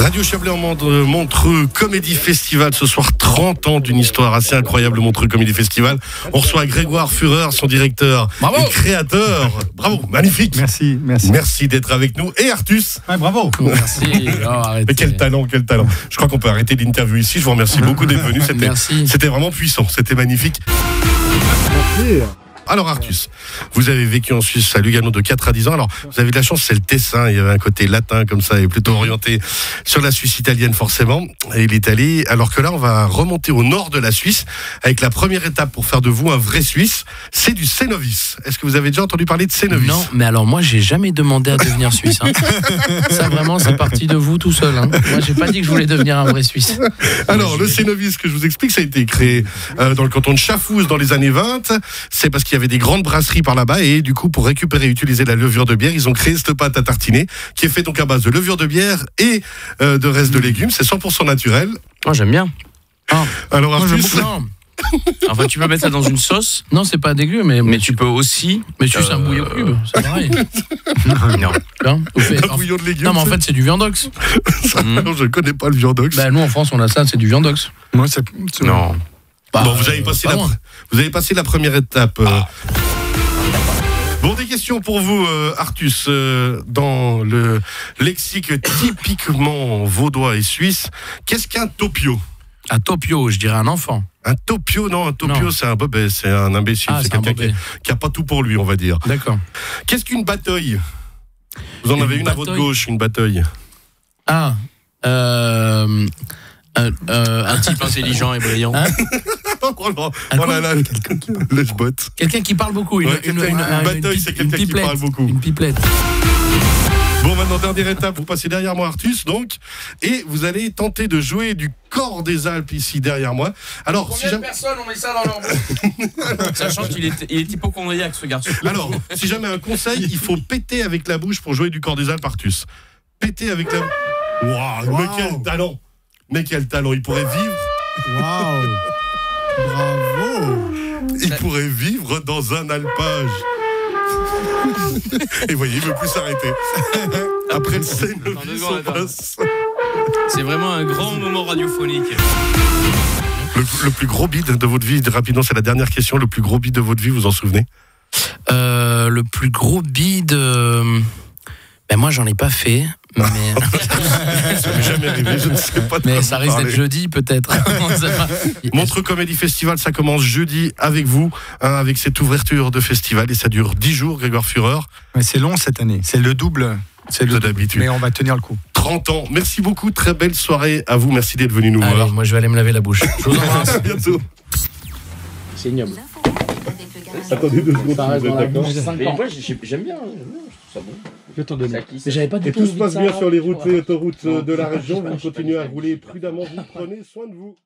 Radio Chablais en Montreux Comédie Festival. Ce soir, 30 ans d'une histoire assez incroyable, Montreux Comédie Festival. On reçoit Grégoire Fureur, son directeur et créateur. Bravo, magnifique. Merci. Merci d'être avec nous. Et Artus. Ouais, bravo. Merci. Mais quel talent. Je crois qu'on peut arrêter l'interview ici. Je vous remercie beaucoup d'être venu. C'était vraiment puissant. C'était magnifique. Merci. Alors Artus, vous avez vécu en Suisse à Lugano de 4 à 10 ans. Alors vous avez de la chance, c'est le Tessin, il y avait un côté latin comme ça et plutôt orienté sur la Suisse italienne forcément et l'Italie. Alors que là on va remonter au nord de la Suisse avec la première étape pour faire de vous un vrai Suisse, c'est du Cénovis. Est-ce que vous avez déjà entendu parler de Cénovis? Non, mais alors moi j'ai jamais demandé à devenir Suisse. Hein. Ça vraiment c'est parti de vous tout seul. Hein. Moi j'ai pas dit que je voulais devenir un vrai Suisse. Alors le Cénovis que je vous explique, ça a été créé dans le canton de Schaffhouse dans les années 20. C'est parce qu'il y avait des grandes brasseries par là-bas et du coup pour récupérer et utiliser la levure de bière, ils ont créé cette pâte à tartiner qui est faite donc à base de levure de bière et de reste de légumes. C'est 100% naturel. Oh, j'aime bien. Oh. Alors Artus, enfin, tu peux mettre ça dans une sauce. Non, c'est pas dégueu, mais tu peux aussi. Mais tu c'est un bouillon cube, c'est pareil. Non. Un bouillon de légumes. Non, mais en fait, c'est du viandox. Non, je connais pas le viandox. Bah, nous en France, on a ça, c'est du viandox. Moi, c'est non. Bah, bon, vous avez passé la première étape. Bon, des questions pour vous, Artus. Dans le lexique typiquement vaudois et suisse, qu'est-ce qu'un topio? Un topio, je dirais un enfant. Un topio, non, un topio, c'est un bobet, c'est un imbécile, c'est quelqu'un qui a pas tout pour lui, on va dire. D'accord. Qu'est-ce qu'une bataille? Vous en avez une à votre gauche, une bataille. Ah, un type intelligent et brillant. Hein? Quelqu'un qui parle beaucoup. Une bataille, c'est quelqu'un qui parle beaucoup. Une pipelette. Bon, maintenant, dernière étape, vous passez derrière moi, Artus, donc, et vous allez tenter de jouer du corps des Alpes ici derrière moi. Alors, combien de personnes ont mis ça dans leur bouche? Sachant qu'il est hypocondriaque, ce garçon. Alors, si jamais un conseil, il faut péter avec la bouche pour jouer du corps des Alpes, Artus. Péter avec la bouche. Waouh, mais quel talent! Mais quel talent, il pourrait vivre. Waouh! Bravo! Il pourrait vivre dans un alpage. Et voyez, il ne veut plus s'arrêter. Après le Cénovis, on passe. C'est vraiment un grand moment radiophonique. Le plus gros bide de votre vie, rapidement, c'est la dernière question. Le plus gros bide de votre vie, vous en souvenez? Le plus gros bide... Ben moi, j'en ai pas fait. Mais... ça m'est jamais arrivé, je ne sais pas. Mais ça risque d'être jeudi, peut-être. Montreux Comédie Festival, ça commence jeudi avec vous, avec cette ouverture de festival, et ça dure 10 jours, Grégoire Fureur. Mais c'est long cette année, c'est le double. C'est le d'habitude. Mais on va tenir le coup. 30 ans. Merci beaucoup, très belle soirée à vous. Merci d'être venu nous voir. Moi, je vais aller me laver la bouche. Je vous embrasse. À bientôt. C'est ignoble. Attendez 2 secondes, vous êtes d'accord? Moi, j'aime bien. Ça bon. Je t'en donne. Et tout se passe bien sur les routes et autoroutes de la région. Vous continuez à rouler prudemment. Vous prenez soin de vous.